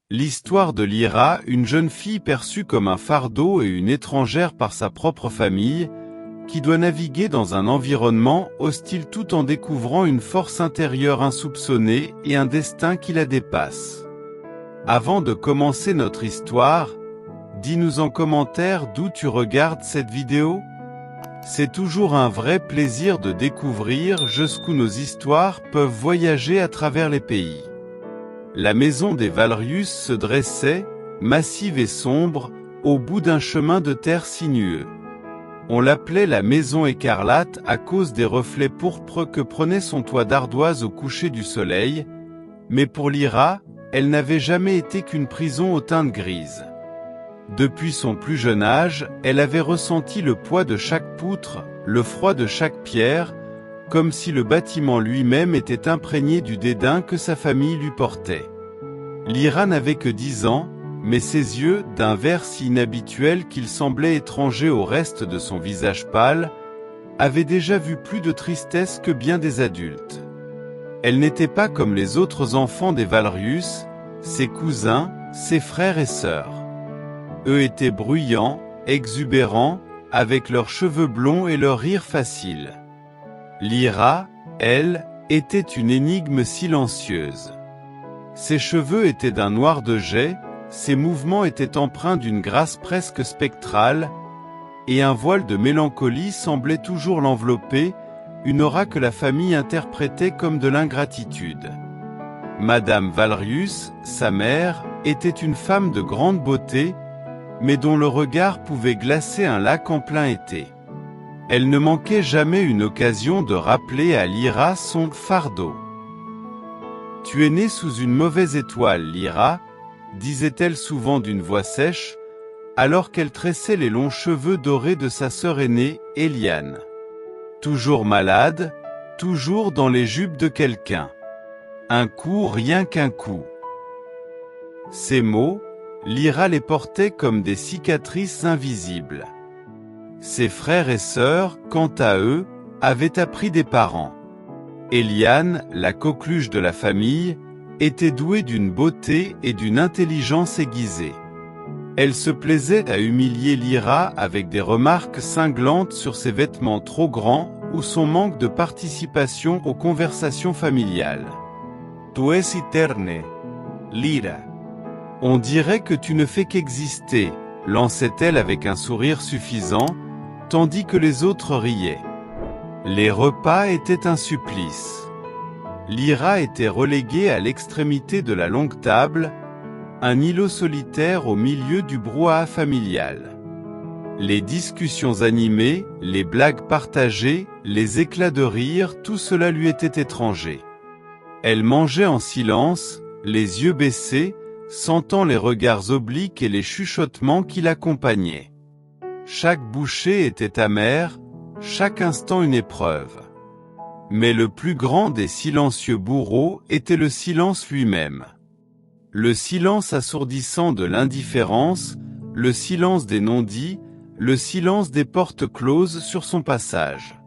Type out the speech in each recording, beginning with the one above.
L'histoire de Lyra, une jeune fille perçue comme un fardeau et une étrangère par sa propre famille, qui doit naviguer dans un environnement hostile tout en découvrant une force intérieure insoupçonnée et un destin qui la dépasse. Avant de commencer notre histoire, dis-nous en commentaire d'où tu regardes cette vidéo. C'est toujours un vrai plaisir de découvrir jusqu'où nos histoires peuvent voyager à travers les pays. La maison des Valrius se dressait, massive et sombre, au bout d'un chemin de terre sinueux. On l'appelait la maison écarlate à cause des reflets pourpres que prenait son toit d'ardoise au coucher du soleil, mais pour Lyra, elle n'avait jamais été qu'une prison aux teintes grises. Depuis son plus jeune âge, elle avait ressenti le poids de chaque poutre, le froid de chaque pierre, comme si le bâtiment lui-même était imprégné du dédain que sa famille lui portait. Lyra n'avait que 10 ans, mais ses yeux, d'un vert si inhabituel qu'il semblait étranger au reste de son visage pâle, avaient déjà vu plus de tristesse que bien des adultes. Elle n'était pas comme les autres enfants des Valrius, ses cousins, ses frères et sœurs. Eux étaient bruyants, exubérants, avec leurs cheveux blonds et leur rire facile. Lyra, elle, était une énigme silencieuse. Ses cheveux étaient d'un noir de jais, ses mouvements étaient empreints d'une grâce presque spectrale, et un voile de mélancolie semblait toujours l'envelopper, une aura que la famille interprétait comme de l'ingratitude. Madame Valrius, sa mère, était une femme de grande beauté, mais dont le regard pouvait glacer un lac en plein été. Elle ne manquait jamais une occasion de rappeler à Lyra son fardeau. « Tu es née sous une mauvaise étoile, Lyra », disait-elle souvent d'une voix sèche, alors qu'elle tressait les longs cheveux dorés de sa sœur aînée, Eliane. Toujours malade, toujours dans les jupes de quelqu'un. Un coup, rien qu'un coup. Ces mots, Lyra les portait comme des cicatrices invisibles. Ses frères et sœurs, quant à eux, avaient appris des parents. Eliane, la coqueluche de la famille, était douée d'une beauté et d'une intelligence aiguisée. Elle se plaisait à humilier Lyra avec des remarques cinglantes sur ses vêtements trop grands ou son manque de participation aux conversations familiales. « Tu es eterne, Lyra. On dirait que tu ne fais qu'exister », lançait-elle avec un sourire suffisant, tandis que les autres riaient. Les repas étaient un supplice. Lyra était reléguée à l'extrémité de la longue table, un îlot solitaire au milieu du brouhaha familial. Les discussions animées, les blagues partagées, les éclats de rire, tout cela lui était étranger. Elle mangeait en silence, les yeux baissés, sentant les regards obliques et les chuchotements qui l'accompagnaient. Chaque bouchée était amère, chaque instant une épreuve. Mais le plus grand des silencieux bourreaux était le silence lui-même. Le silence assourdissant de l'indifférence, le silence des non-dits, le silence des portes closes sur son passage.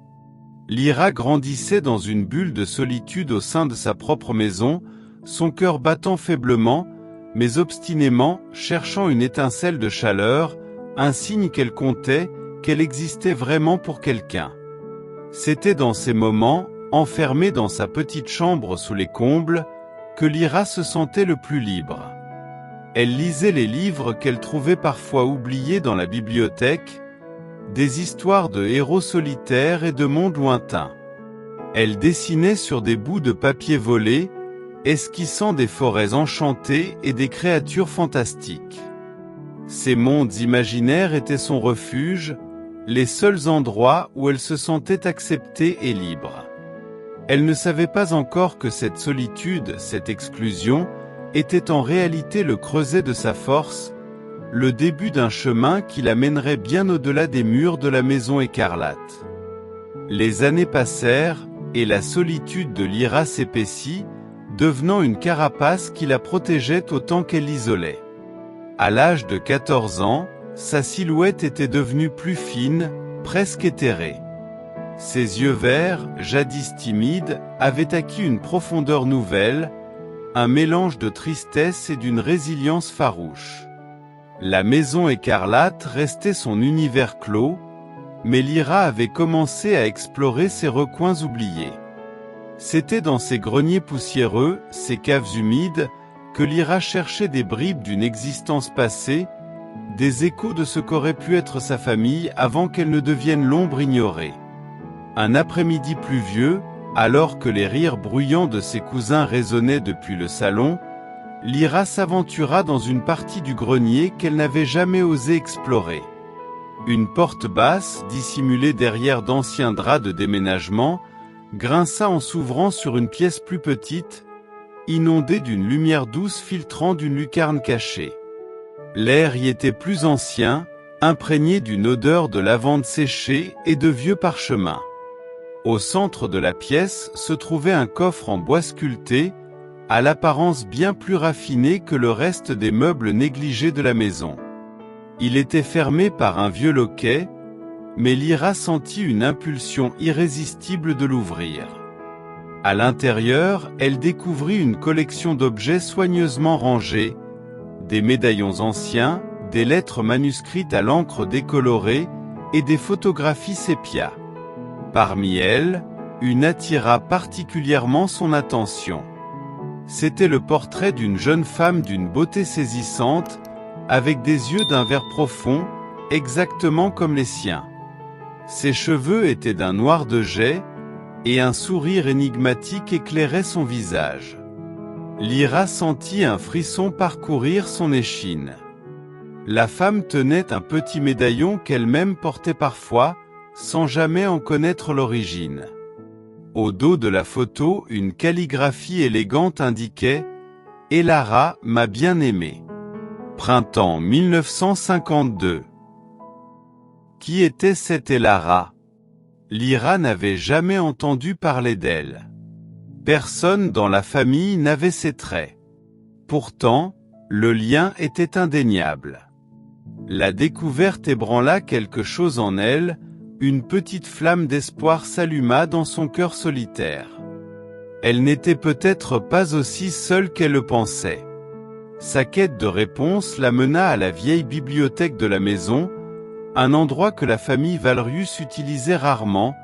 Lyra grandissait dans une bulle de solitude au sein de sa propre maison, son cœur battant faiblement, mais obstinément, cherchant une étincelle de chaleur, un signe qu'elle comptait, qu'elle existait vraiment pour quelqu'un. C'était dans ces moments, enfermée dans sa petite chambre sous les combles, que Lyra se sentait le plus libre. Elle lisait les livres qu'elle trouvait parfois oubliés dans la bibliothèque, des histoires de héros solitaires et de mondes lointains. Elle dessinait sur des bouts de papier volés, esquissant des forêts enchantées et des créatures fantastiques. Ces mondes imaginaires étaient son refuge, les seuls endroits où elle se sentait acceptée et libre. Elle ne savait pas encore que cette solitude, cette exclusion, était en réalité le creuset de sa force, le début d'un chemin qui la mènerait bien au-delà des murs de la maison écarlate. Les années passèrent, et la solitude de Lyra s'épaissit, devenant une carapace qui la protégeait autant qu'elle l'isolait. À l'âge de 14 ans, sa silhouette était devenue plus fine, presque éthérée. Ses yeux verts, jadis timides, avaient acquis une profondeur nouvelle, un mélange de tristesse et d'une résilience farouche. La maison écarlate restait son univers clos, mais Lyra avait commencé à explorer ses recoins oubliés. C'était dans ces greniers poussiéreux, ces caves humides, que Lyra cherchait des bribes d'une existence passée, des échos de ce qu'aurait pu être sa famille avant qu'elle ne devienne l'ombre ignorée. Un après-midi pluvieux, alors que les rires bruyants de ses cousins résonnaient depuis le salon, Lyra s'aventura dans une partie du grenier qu'elle n'avait jamais osé explorer. Une porte basse, dissimulée derrière d'anciens draps de déménagement, grinça en s'ouvrant sur une pièce plus petite, inondée d'une lumière douce filtrant d'une lucarne cachée. L'air y était plus ancien, imprégné d'une odeur de lavande séchée et de vieux parchemins. Au centre de la pièce se trouvait un coffre en bois sculpté, à l'apparence bien plus raffinée que le reste des meubles négligés de la maison. Il était fermé par un vieux loquet, mais Lyra sentit une impulsion irrésistible de l'ouvrir. À l'intérieur, elle découvrit une collection d'objets soigneusement rangés, des médaillons anciens, des lettres manuscrites à l'encre décolorée et des photographies sépia. Parmi elles, une attira particulièrement son attention. C'était le portrait d'une jeune femme d'une beauté saisissante, avec des yeux d'un vert profond, exactement comme les siens. Ses cheveux étaient d'un noir de jais, et un sourire énigmatique éclairait son visage. Lyra sentit un frisson parcourir son échine. La femme tenait un petit médaillon qu'elle-même portait parfois, sans jamais en connaître l'origine. Au dos de la photo, une calligraphie élégante indiquait « Elara m'a bien aimé ». Printemps 1952. Qui était cette Elara? Lyra n'avait jamais entendu parler d'elle. Personne dans la famille n'avait ses traits. Pourtant, le lien était indéniable. La découverte ébranla quelque chose en elle, une petite flamme d'espoir s'alluma dans son cœur solitaire. Elle n'était peut-être pas aussi seule qu'elle le pensait. Sa quête de réponse la mena à la vieille bibliothèque de la maison, un endroit que la famille Valrius utilisait rarement,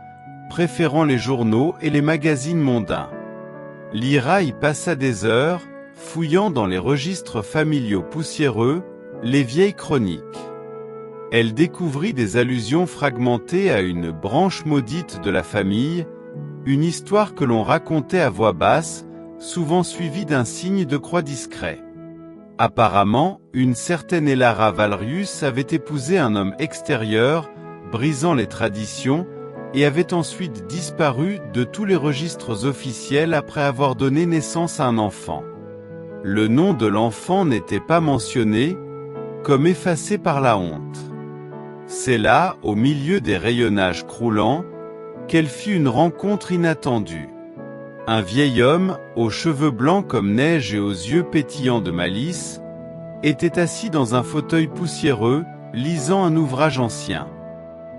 préférant les journaux et les magazines mondains. Lyra y passa des heures, fouillant dans les registres familiaux poussiéreux, les vieilles chroniques. Elle découvrit des allusions fragmentées à une branche maudite de la famille, une histoire que l'on racontait à voix basse, souvent suivie d'un signe de croix discret. Apparemment, une certaine Elara Valrius avait épousé un homme extérieur, brisant les traditions, et avait ensuite disparu de tous les registres officiels après avoir donné naissance à un enfant. Le nom de l'enfant n'était pas mentionné, comme effacé par la honte. C'est là, au milieu des rayonnages croulants, qu'elle fit une rencontre inattendue. Un vieil homme, aux cheveux blancs comme neige et aux yeux pétillants de malice, était assis dans un fauteuil poussiéreux, lisant un ouvrage ancien.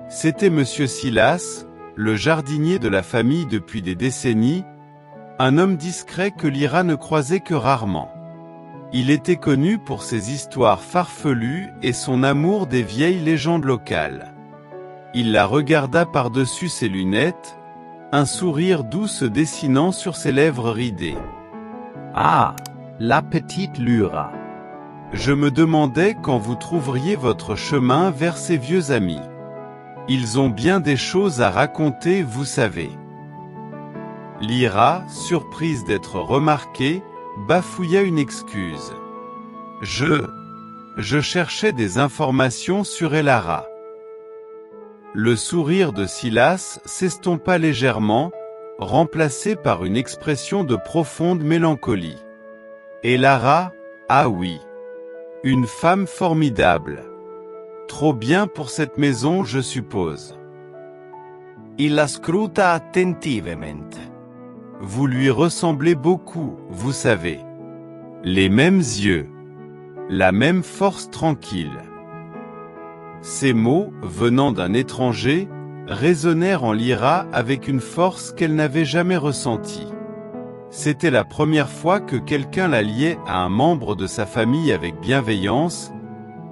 C'était Monsieur Silas, le jardinier de la famille depuis des décennies, un homme discret que Lyra ne croisait que rarement. Il était connu pour ses histoires farfelues et son amour des vieilles légendes locales. Il la regarda par-dessus ses lunettes, un sourire doux se dessinant sur ses lèvres ridées. « Ah, la petite Lyra. Je me demandais quand vous trouveriez votre chemin vers ces vieux amis. Ils ont bien des choses à raconter, vous savez. » Lyra, surprise d'être remarquée, bafouilla une excuse. Je cherchais des informations sur Elara. Le sourire de Silas s'estompa légèrement, remplacé par une expression de profonde mélancolie. Elara, ah oui. Une femme formidable. Trop bien pour cette maison, je suppose. Il la scruta attentivamente. Vous lui ressemblez beaucoup, vous savez. Les mêmes yeux. La même force tranquille. Ces mots, venant d'un étranger, résonnèrent en Lyra avec une force qu'elle n'avait jamais ressentie. C'était la première fois que quelqu'un la liait à un membre de sa famille avec bienveillance,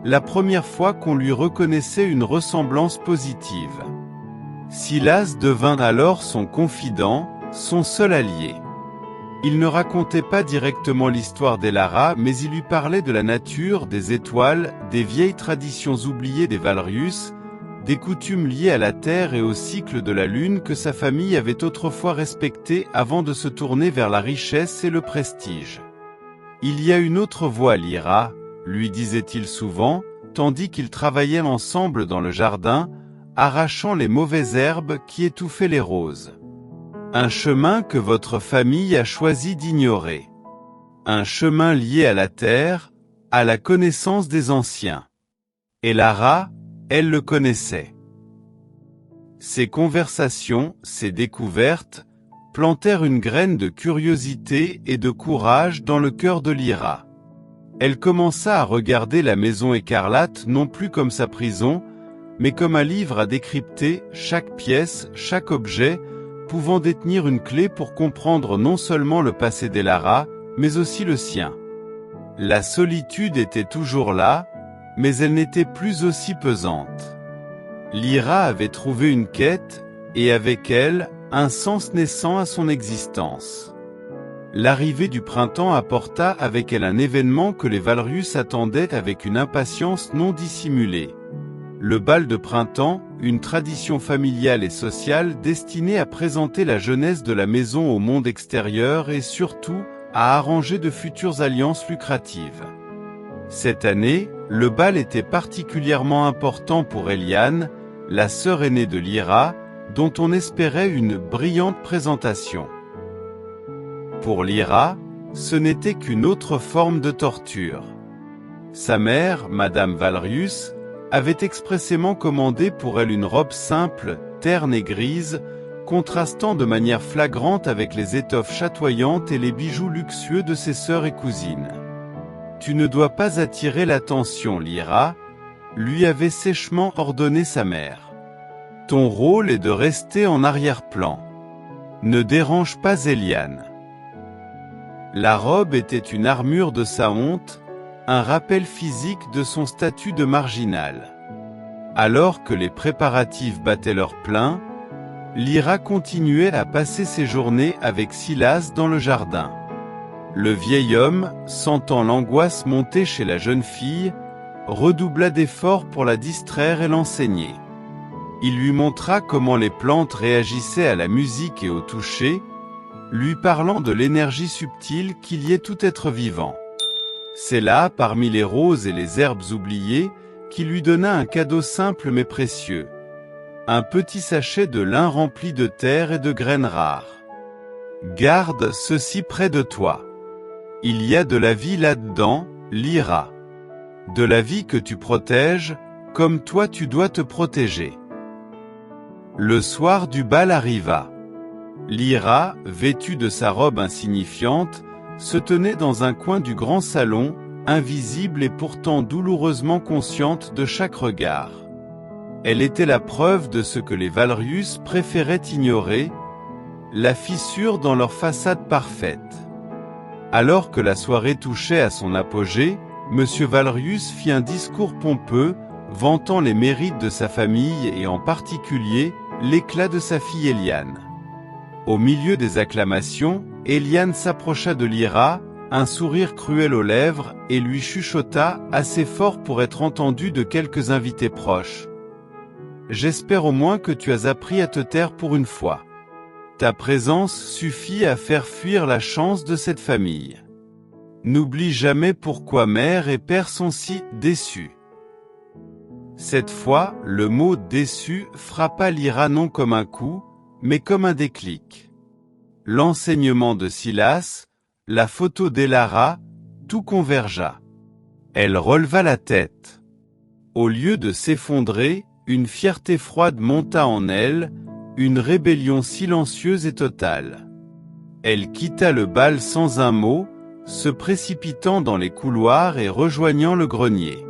la première fois qu'on lui reconnaissait une ressemblance positive. Silas devint alors son confident, son seul allié. Il ne racontait pas directement l'histoire d'Elara, mais il lui parlait de la nature, des étoiles, des vieilles traditions oubliées des Valrius, des coutumes liées à la terre et au cycle de la lune que sa famille avait autrefois respectées avant de se tourner vers la richesse et le prestige. « Il y a une autre voie, Lyra », lui disait-il souvent, tandis qu'ils travaillaient ensemble dans le jardin, arrachant les mauvaises herbes qui étouffaient les roses. Un chemin que votre famille a choisi d'ignorer. Un chemin lié à la terre, à la connaissance des anciens. Et Lara, elle le connaissait. Ces conversations, ces découvertes, plantèrent une graine de curiosité et de courage dans le cœur de Lyra. Elle commença à regarder la maison écarlate non plus comme sa prison, mais comme un livre à décrypter, chaque pièce, chaque objet, pouvant détenir une clé pour comprendre non seulement le passé d'Elara, mais aussi le sien. La solitude était toujours là, mais elle n'était plus aussi pesante. Lyra avait trouvé une quête, et avec elle, un sens naissant à son existence. L'arrivée du printemps apporta avec elle un événement que les Valrius attendaient avec une impatience non dissimulée. Le bal de printemps, une tradition familiale et sociale destinée à présenter la jeunesse de la maison au monde extérieur et surtout, à arranger de futures alliances lucratives. Cette année, le bal était particulièrement important pour Eliane, la sœur aînée de Lyra, dont on espérait une brillante présentation. Pour Lyra, ce n'était qu'une autre forme de torture. Sa mère, Madame Valrius, avait expressément commandé pour elle une robe simple, terne et grise, contrastant de manière flagrante avec les étoffes chatoyantes et les bijoux luxueux de ses sœurs et cousines. « Tu ne dois pas attirer l'attention, Lyra », lui avait sèchement ordonné sa mère. « Ton rôle est de rester en arrière-plan. Ne dérange pas Eliane. » La robe était une armure de sa honte, un rappel physique de son statut de marginal. Alors que les préparatifs battaient leur plein, Lyra continuait à passer ses journées avec Silas dans le jardin. Le vieil homme, sentant l'angoisse monter chez la jeune fille, redoubla d'efforts pour la distraire et l'enseigner. Il lui montra comment les plantes réagissaient à la musique et au toucher, lui parlant de l'énergie subtile qui liait tout être vivant. C'est là, parmi les roses et les herbes oubliées, qu'il lui donna un cadeau simple mais précieux. Un petit sachet de lin rempli de terre et de graines rares. Garde ceci près de toi. Il y a de la vie là-dedans, Lyra. De la vie que tu protèges, comme toi tu dois te protéger. Le soir du bal arriva. Lyra, vêtue de sa robe insignifiante, se tenait dans un coin du grand salon, invisible et pourtant douloureusement consciente de chaque regard. Elle était la preuve de ce que les Valrius préféraient ignorer, la fissure dans leur façade parfaite. Alors que la soirée touchait à son apogée, M. Valrius fit un discours pompeux, vantant les mérites de sa famille et en particulier, l'éclat de sa fille Eliane. Au milieu des acclamations, Eliane s'approcha de Lyra, un sourire cruel aux lèvres, et lui chuchota, assez fort pour être entendu de quelques invités proches. « J'espère au moins que tu as appris à te taire pour une fois. Ta présence suffit à faire fuir la chance de cette famille. N'oublie jamais pourquoi mère et père sont si déçus. » Cette fois, le mot « déçu » frappa Lyra non comme un coup, mais comme un déclic. L'enseignement de Silas, la photo d'Elara, tout convergea. Elle releva la tête. Au lieu de s'effondrer, une fierté froide monta en elle, une rébellion silencieuse et totale. Elle quitta le bal sans un mot, se précipitant dans les couloirs et rejoignant le grenier.